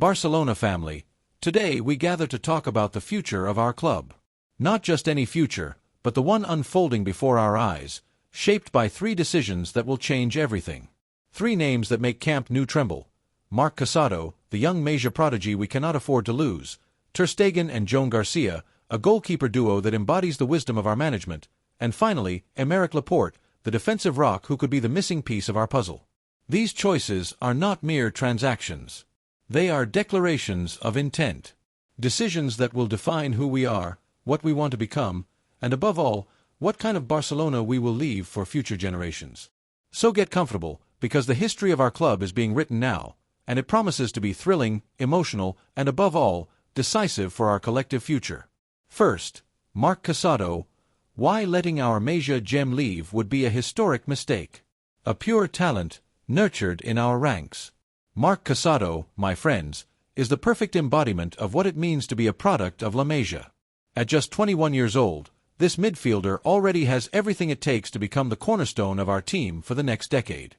Barcelona family, today we gather to talk about the future of our club. Not just any future, but the one unfolding before our eyes, shaped by three decisions that will change everything. Three names that make Camp Nou tremble: Marc Casado, the young Masia prodigy we cannot afford to lose; Ter Stegen and Joan Garcia, a goalkeeper duo that embodies the wisdom of our management; and finally, Aymeric Laporte, the defensive rock who could be the missing piece of our puzzle. These choices are not mere transactions. They are declarations of intent. Decisions that will define who we are, what we want to become, and above all, what kind of Barcelona we will leave for future generations. So get comfortable, because the history of our club is being written now, and it promises to be thrilling, emotional, and above all, decisive for our collective future. First, Marc Casado. Why letting our Masia gem leave would be a historic mistake. A pure talent, nurtured in our ranks. Marc Casado, my friends, is the perfect embodiment of what it means to be a product of La Masia. At just 21 years old, this midfielder already has everything it takes to become the cornerstone of our team for the next decade.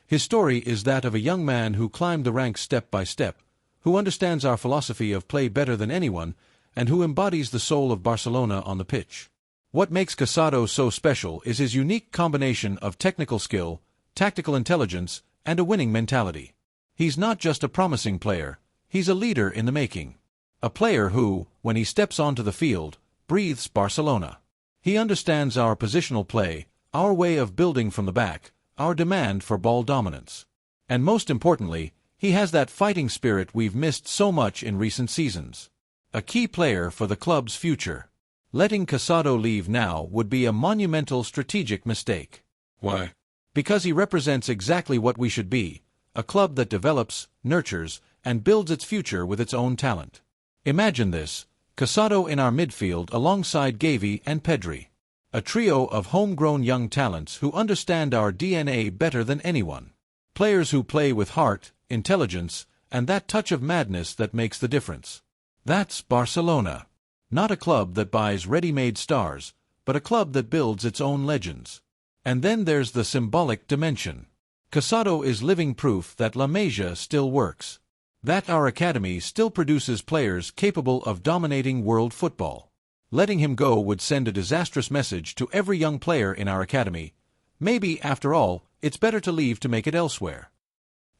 His story is that of a young man who climbed the ranks step by step, who understands our philosophy of play better than anyone, and who embodies the soul of Barcelona on the pitch. What makes Casado so special is his unique combination of technical skill, tactical intelligence, and a winning mentality. He's not just a promising player, he's a leader in the making. A player who, when he steps onto the field, breathes Barcelona. He understands our positional play, our way of building from the back, our demand for ball dominance. And most importantly, he has that fighting spirit we've missed so much in recent seasons. A key player for the club's future. Letting Casado leave now would be a monumental strategic mistake. Why? Because he represents exactly what we should be, a club that develops, nurtures, and builds its future with its own talent. Imagine this: Casado in our midfield alongside GAVI and PEDRI. A trio of homegrown young talents who understand our DNA better than anyone. Players who play with heart, intelligence, and that touch of madness that makes the difference. That's Barcelona. Not a club that buys ready-made stars, but a club that builds its own legends. And then there's the symbolic dimension. Casado is living proof that La Masia still works. That our academy still produces players capable of dominating world football. Letting him go would send a disastrous message to every young player in our academy. Maybe, after all, it's better to leave to make it elsewhere.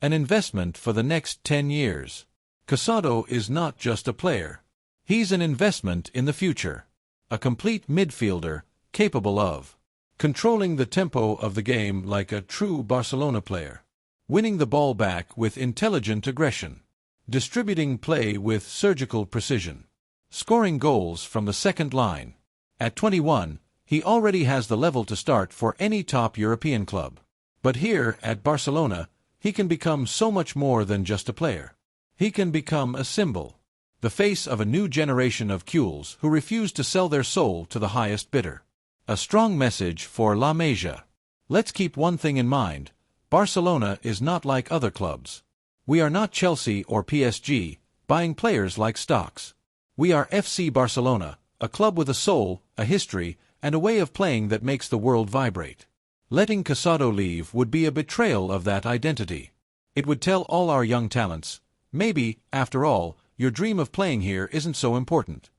An investment for the next 10 years. Casado is not just a player. He's an investment in the future. A complete midfielder, capable of controlling the tempo of the game like a true Barcelona player, winning the ball back with intelligent aggression, distributing play with surgical precision, scoring goals from the second line. At 21, he already has the level to start for any top European club. But here, at Barcelona, he can become so much more than just a player. He can become a symbol, the face of a new generation of Cules who refuse to sell their soul to the highest bidder. A strong message for La Masia. Let's keep one thing in mind: Barcelona is not like other clubs. We are not Chelsea or PSG, buying players like stocks. We are FC Barcelona, a club with a soul, a history, and a way of playing that makes the world vibrate. Letting Casado leave would be a betrayal of that identity. It would tell all our young talents, maybe, after all, your dream of playing here isn't so important.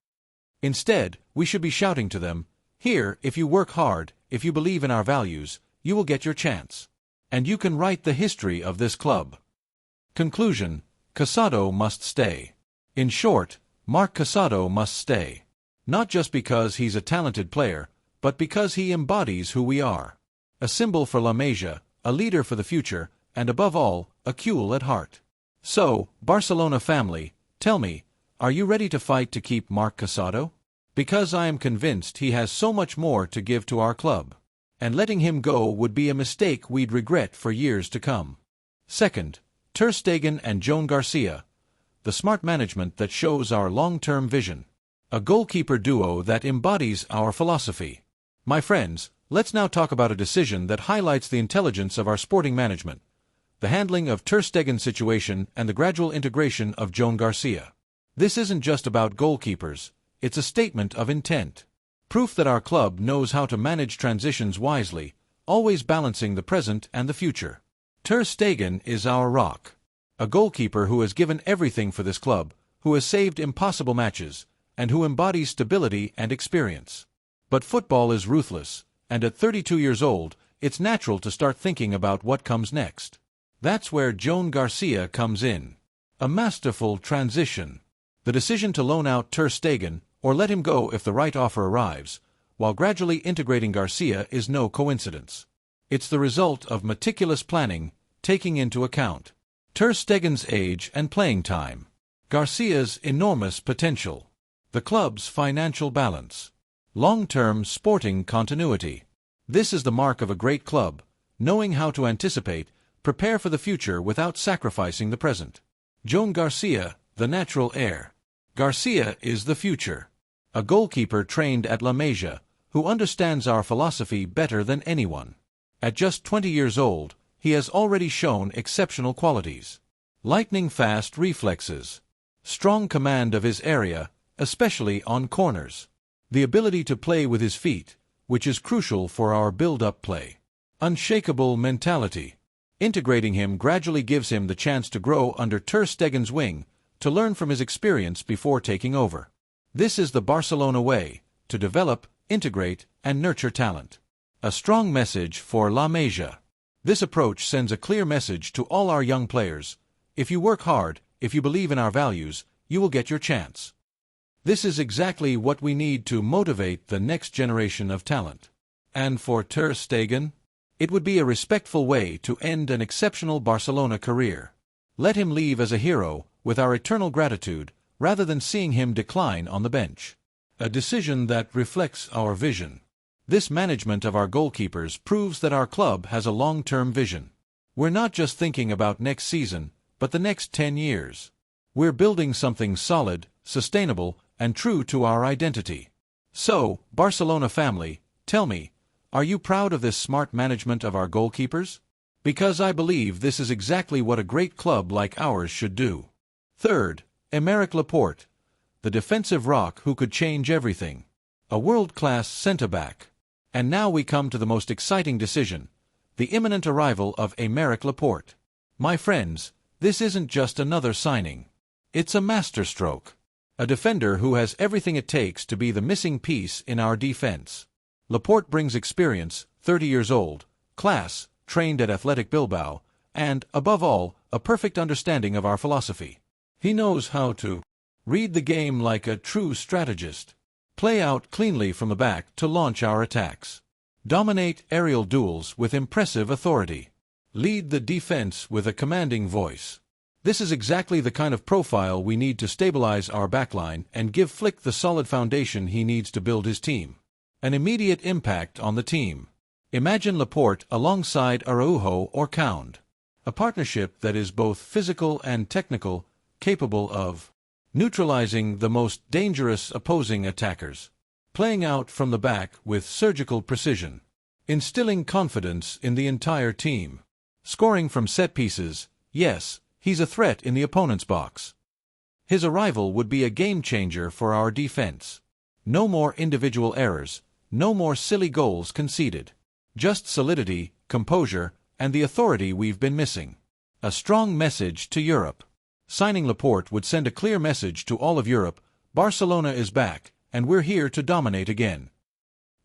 Instead, we should be shouting to them, here, if you work hard, if you believe in our values, you will get your chance. And you can write the history of this club. Conclusion: Casado must stay. In short, Marc Casado must stay. Not just because he's a talented player, but because he embodies who we are. A symbol for La Masia, a leader for the future, and above all, a Cule at heart. So, Barcelona family, tell me, are you ready to fight to keep Marc Casado? Because I am convinced he has so much more to give to our club. And letting him go would be a mistake we'd regret for years to come. Second, Ter Stegen and Joan Garcia. The smart management that shows our long-term vision. A goalkeeper duo that embodies our philosophy. My friends, let's now talk about a decision that highlights the intelligence of our sporting management. The handling of Ter Stegen's situation and the gradual integration of Joan Garcia. This isn't just about goalkeepers, it's a statement of intent. Proof that our club knows how to manage transitions wisely, always balancing the present and the future. Ter Stegen is our rock. A goalkeeper who has given everything for this club, who has saved impossible matches, and who embodies stability and experience. But football is ruthless, and at 32 years old, it's natural to start thinking about what comes next. That's where Joan Garcia comes in. A masterful transition. The decision to loan out Ter Stegen, or let him go if the right offer arrives, while gradually integrating Garcia is no coincidence. It's the result of meticulous planning, taking into account Ter Stegen's age and playing time, Garcia's enormous potential, the club's financial balance, long-term sporting continuity. This is the mark of a great club, knowing how to anticipate, prepare for the future without sacrificing the present. Joan Garcia, the natural heir. Garcia is the future. A goalkeeper trained at LAMINE, who understands our philosophy better than anyone. At just 20 years old, he has already shown exceptional qualities. Lightning-fast reflexes. Strong command of his area, especially on corners. The ability to play with his feet, which is crucial for our build-up play. Unshakable mentality. Integrating him gradually gives him the chance to grow under Ter Stegen's wing, to learn from his experience before taking over. This is the Barcelona way, to develop, integrate, and nurture talent. A strong message for LAMINE. This approach sends a clear message to all our young players. If you work hard, if you believe in our values, you will get your chance. This is exactly what we need to motivate the next generation of talent. And for Ter Stegen, it would be a respectful way to end an exceptional Barcelona career. Let him leave as a hero, with our eternal gratitude, rather than seeing him decline on the bench. A decision that reflects our vision. This management of our goalkeepers proves that our club has a long-term vision. We're not just thinking about next season, but the next 10 years. We're building something solid, sustainable, and true to our identity. So, Barcelona family, tell me, are you proud of this smart management of our goalkeepers? Because I believe this is exactly what a great club like ours should do. Third, Aymeric Laporte, the defensive rock who could change everything. A world-class centre-back. And now we come to the most exciting decision, the imminent arrival of Aymeric Laporte. My friends, this isn't just another signing. It's a masterstroke. A defender who has everything it takes to be the missing piece in our defense. Laporte brings experience, 30 years old, class, trained at Athletic Bilbao, and, above all, a perfect understanding of our philosophy. He knows how to read the game like a true strategist, play out cleanly from the back to launch our attacks, dominate aerial duels with impressive authority, lead the defense with a commanding voice. This is exactly the kind of profile we need to stabilize our backline and give Flick the solid foundation he needs to build his team. An immediate impact on the team. Imagine Laporte alongside Araujo or Kound. A partnership that is both physical and technical, capable of neutralizing the most dangerous opposing attackers, playing out from the back with surgical precision, instilling confidence in the entire team, scoring from set pieces. Yes, he's a threat in the opponent's box. His arrival would be a game-changer for our defense. No more individual errors, no more silly goals conceded. Just solidity, composure, and the authority we've been missing. A strong message to Europe. Signing Laporte would send a clear message to all of Europe: Barcelona is back, and we're here to dominate again.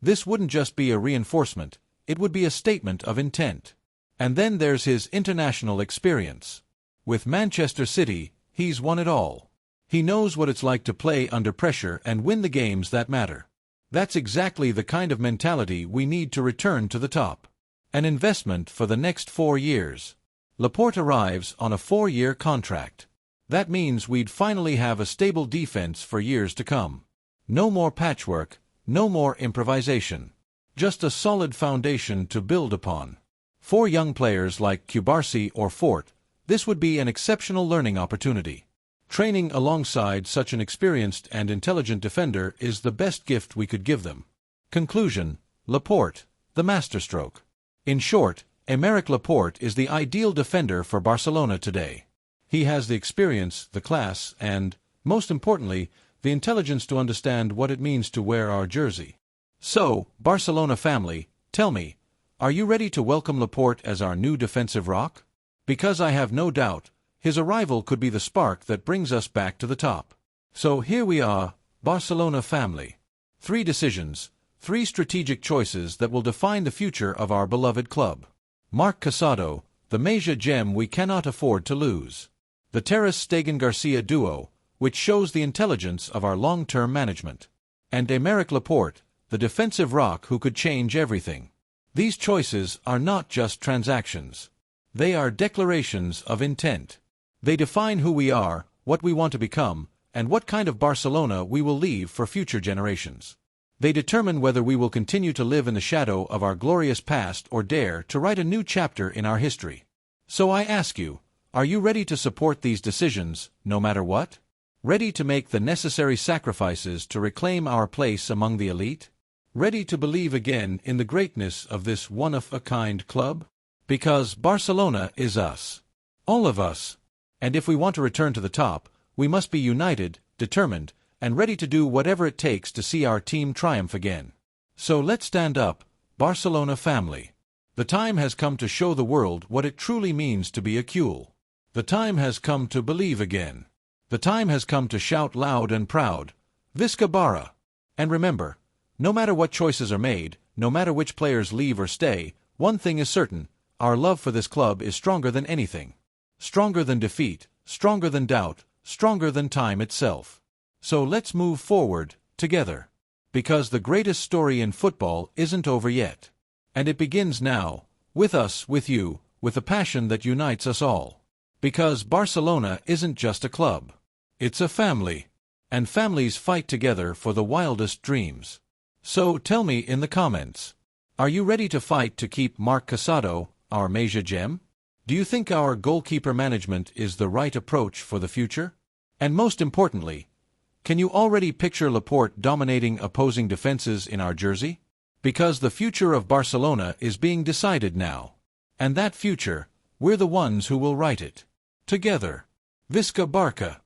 This wouldn't just be a reinforcement, it would be a statement of intent. And then there's his international experience. With Manchester City, he's won it all. He knows what it's like to play under pressure and win the games that matter. That's exactly the kind of mentality we need to return to the top. An investment for the next 4 years. Laporte arrives on a 4-year contract. That means we'd finally have a stable defense for years to come. No more patchwork, no more improvisation. Just a solid foundation to build upon. For young players like Cubarsí or Fort, this would be an exceptional learning opportunity. Training alongside such an experienced and intelligent defender is the best gift we could give them. Conclusion: Laporte, the masterstroke. In short, Aymeric Laporte is the ideal defender for Barcelona today. He has the experience, the class, and, most importantly, the intelligence to understand what it means to wear our jersey. So, Barcelona family, tell me, are you ready to welcome Laporte as our new defensive rock? Because I have no doubt, His arrival could be the spark that brings us back to the top. So here we are, Barcelona family. 3 decisions, 3 strategic choices that will define the future of our beloved club. Marc Casado, the major gem we cannot afford to lose. The Ter Stegen Garcia duo, which shows the intelligence of our long-term management. And Aymeric Laporte, the defensive rock who could change everything. These choices are not just transactions. They are declarations of intent. They define who we are, what we want to become, and what kind of Barcelona we will leave for future generations. They determine whether we will continue to live in the shadow of our glorious past or dare to write a new chapter in our history. So I ask you, are you ready to support these decisions, no matter what? Ready to make the necessary sacrifices to reclaim our place among the elite? Ready to believe again in the greatness of this one-of-a-kind club? Because Barcelona is us. All of us. And if we want to return to the top, we must be united, determined, and ready to do whatever it takes to see our team triumph again. So let's stand up, Barcelona family. The time has come to show the world what it truly means to be a Cule. The time has come to believe again. The time has come to shout loud and proud, Visca Barça! And remember, no matter what choices are made, no matter which players leave or stay, one thing is certain, our love for this club is stronger than anything. Stronger than defeat, stronger than doubt, stronger than time itself. So let's move forward, together. Because the greatest story in football isn't over yet. And it begins now, with us, with you, with the passion that unites us all. Because Barcelona isn't just a club. It's a family. And families fight together for the wildest dreams. So tell me in the comments. Are you ready to fight to keep Marc Casado, our major gem? Do you think our goalkeeper management is the right approach for the future? And most importantly, can you already picture Laporte dominating opposing defenses in our jersey? Because the future of Barcelona is being decided now. And that future, we're the ones who will write it. Together. Visca Barça!